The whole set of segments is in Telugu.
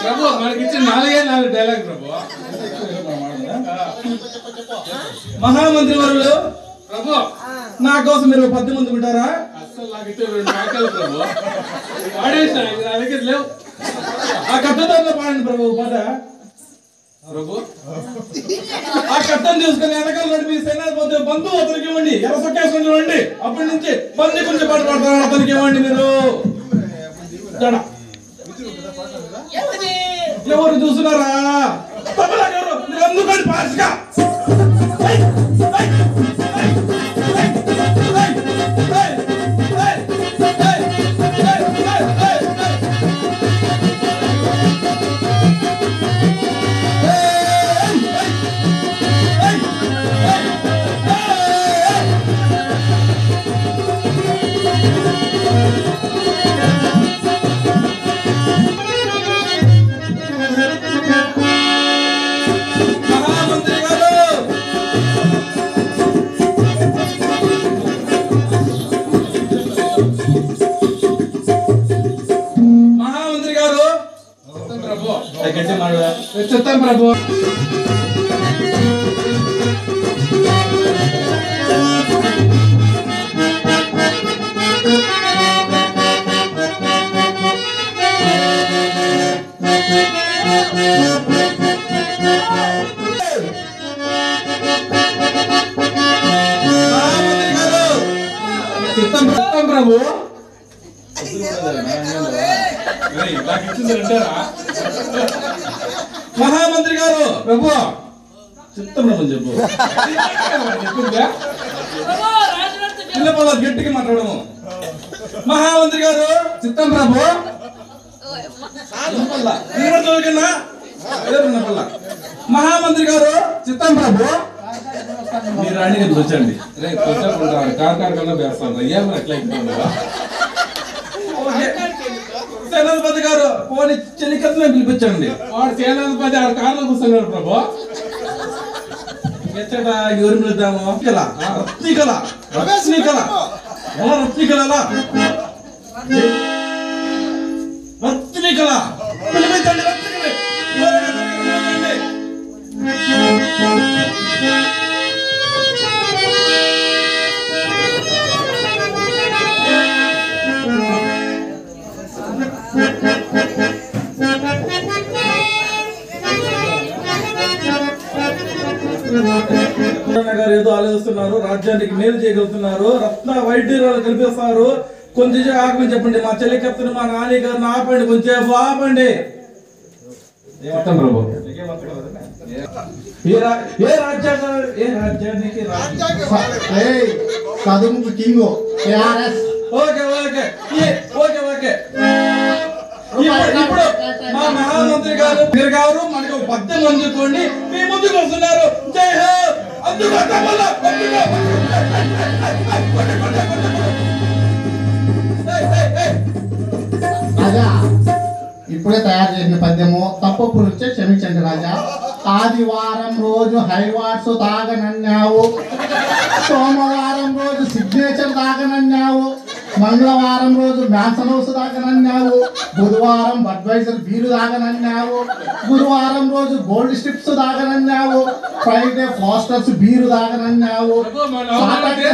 ప్రభు మనకి ఇచ్చిన 4 డైలాగ్ ప్రభు. మహామంత్రి వారు ప్రభు నా కోసం మీరు 10 మంది ఉంటారా? అసలు నాకు ఇచ్చే 2 వాక్యాలు ప్రభు. పాడేసిన నా దగ్గర లేవు. ఆ కట్టతో పాడండి ప్రభు పాట. ప్రభు ఆ కట్టను తీసుకుని వెనకాల మీ సేనాధిపతి బంధువు అతనికి ఇవ్వండి. ఎర్ర సొక్కేసుకుని చూడండి. అప్పటి నుంచి బంది కొంచెం పాట పాడతారు అతనికి ఇవ్వండి. మీరు ఎవరు చూస్తున్నారా? మీరు అందుకని పార్సిగా చెప్తాం ప్రభు. చెప్తాం ప్రభు. మహామంత్రి గారు ప్రభు చిత్తం చెప్పు. పిల్లపల్ల గట్టిగా మాట్లాడము. మహామంత్రి గారు చిత్తం ప్రభు. మహామంత్రి గారు చిత్తం ప్రభు. మీరు రాణి గారు వచ్చండి. కన్నా వేస్తాను ఏమో ఎట్లా సేనాధిపతి గారు పోనీ చెలికత్తునే పిలిపించండి. వాడు సేనాధిపతి ఆడ కార్లో కూర్చున్నాడు ప్రభు. ఎచ్చట ఎవరు పిలుద్దాము? రత్నికల రత్నికల రత్నికల రత్నికల పిలిపించండి. రత్నికలే గారు ఏదో ఆలోచిస్తున్నారు. రాజ్యానికి మేలు చేయగలుగుతున్నారు. రత్న వైద్యురాలు కనిపిస్తున్నారు. కొంచెం ఆగమని చెప్పండి. మా చెల్లికత్తను మా నాని గారిని ఆపండి. కొంచెం ఆపండి. ఏ రాజ్యానికి చదువుకు king okay okay okay okay. ఇప్పుడు మా మహామంత్రి గారు మీరు గారు మనకు 10 మంది కోండి మీ ముందుకు వస్తున్నారు. జై హో. రాజా ఇప్పుడే తయారు చేసిన పద్యము తప్పప్పుడు వచ్చే క్షమించండి రాజా. ఆదివారం రోజు హైవాట్స్ తాగనన్నావు, సోమవారం రోజు సిగ్నేచర్ తాగనన్నావు, మంగళవారం రోజు మ్యాన్సన్ హౌస్ తాగనన్నావు, బుధవారం బడ్వైజర్ బీరు తాగనన్నావు, గురువారం రోజు గోల్డ్ స్ట్రిప్స్ తాగనన్నావు, ఫ్రైడే ఫాస్టర్స్ బీరు తాగనన్నావు, సాటర్డే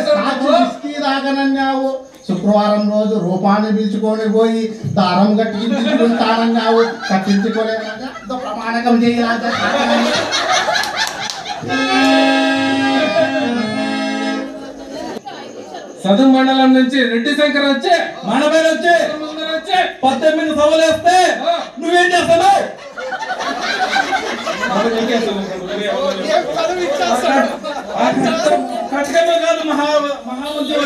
విస్కీ తాగనన్నావు, శుక్రవారం రోజు రూపాన్ని పిలుచుకొని పోయి దారం కట్టించుకుంటానన్నావు. కట్టించుకోలే రాజా ప్రమాణకం చేయి రాజా. సదువు మండలం నుంచి రెడ్డి శంకర్ వచ్చే మన పేరు వచ్చే 18 సవలేస్తే నువ్వేం చేస్తున్నావు? కట్టమే కాదు మహామంత్రి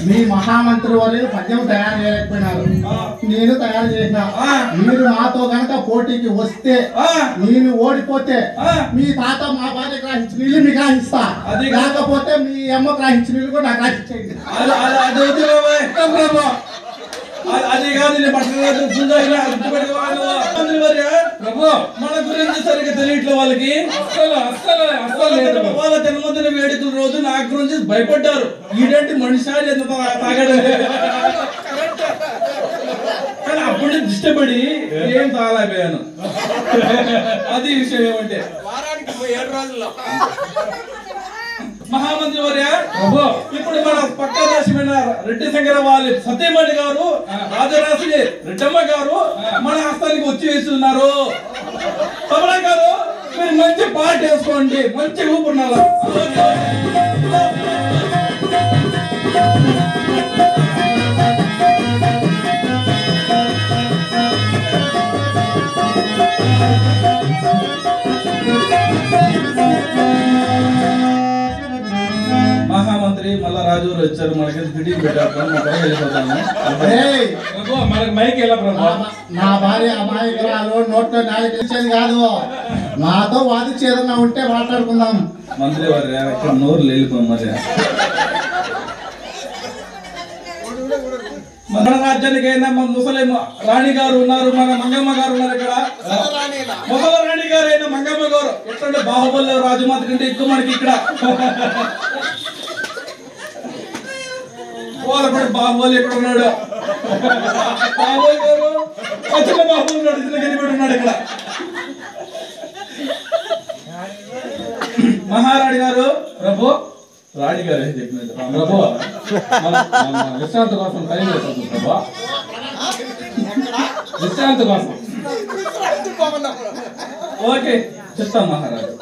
మీ మహామంత్రి వాళ్ళు పద్యం తయారు చేయలేకపోయినారు, నేను తయారు చేసిన. మీరు నాతో కనుక పోటీకి వస్తే నేను ఓడిపోతే మీ తాత మా భార్యకు రాయించిన నీళ్ళు మీకు రాయిస్తా, లేకపోతే మీ అమ్మకు రాయించిన నీళ్ళు కూడా నాకు రాయించండి. అది కాదు ప్రభు మన గురించి సరిగ్గా తెలియట్లే వాళ్ళకి. వాళ్ళ జన్మదిన వేడుకల రోజు నా గురించి భయపడ్డారు. ఈడంటే మనిషి ఎంత తాగడం కానీ అప్పుడు ఇష్టపడి ఏం తాగలేకపోయాను. అది విషయం ఏమంటే మహామంత్రి వర్య ఇప్పుడు మన పక్క రాశిమైన రెడ్డి శంకర వాళ్ళ సత్యమణి గారు రాజరాశి రెడ్డమ్మ గారు మన హస్తానికి వచ్చి వేస్తున్నారు. తమలా గారు మీరు మంచి పాట వేసుకోండి, మంచి ఊపున్నారు. మహామంత్రి మళ్ళా రాజు వచ్చారు. మనకి ఫిటింగ్ పెట్టారు. మనకి మైక్ ఎలా ప్రభు? నా భార్య అమాయకురాలు, నోట్లో నాయ తెలిసేది కాదు. నాతో వాదించి ఏదన్నా ఉంటే మాట్లాడుకుందాం. మంత్రి వారి ఇక్కడ నోరు లేలిపోయి మరి మన రాజ్యానికి అయినా మన ముసలి రాణి గారు ఉన్నారు, మన మంగమ్మ గారు ఉన్నారు. ఇక్కడ ముసలి రాణి గారు అయినా మంగమ్మ గారు ఎట్లంటే బాహుబలి రాజమాత కంటే ఎక్కువ మనకి ఇక్కడ. వాళ్ళపడి బాహుబలి ఎక్కడ ఉన్నాడు? బాహుబలి గారు చిన్న బాహుబలి ఉన్నాడు, చిన్న గెలిపడి ఉన్నాడు ఇక్కడ. మహారాణి గారు ప్రభు రాణి గారు ఏం చెప్పినది ప్రభు విశ్రాంతి కోసం టైం అవుతుంది ప్రభు. విశ్రాంతి కోసం ఓకే చెప్తాం మహారాజు.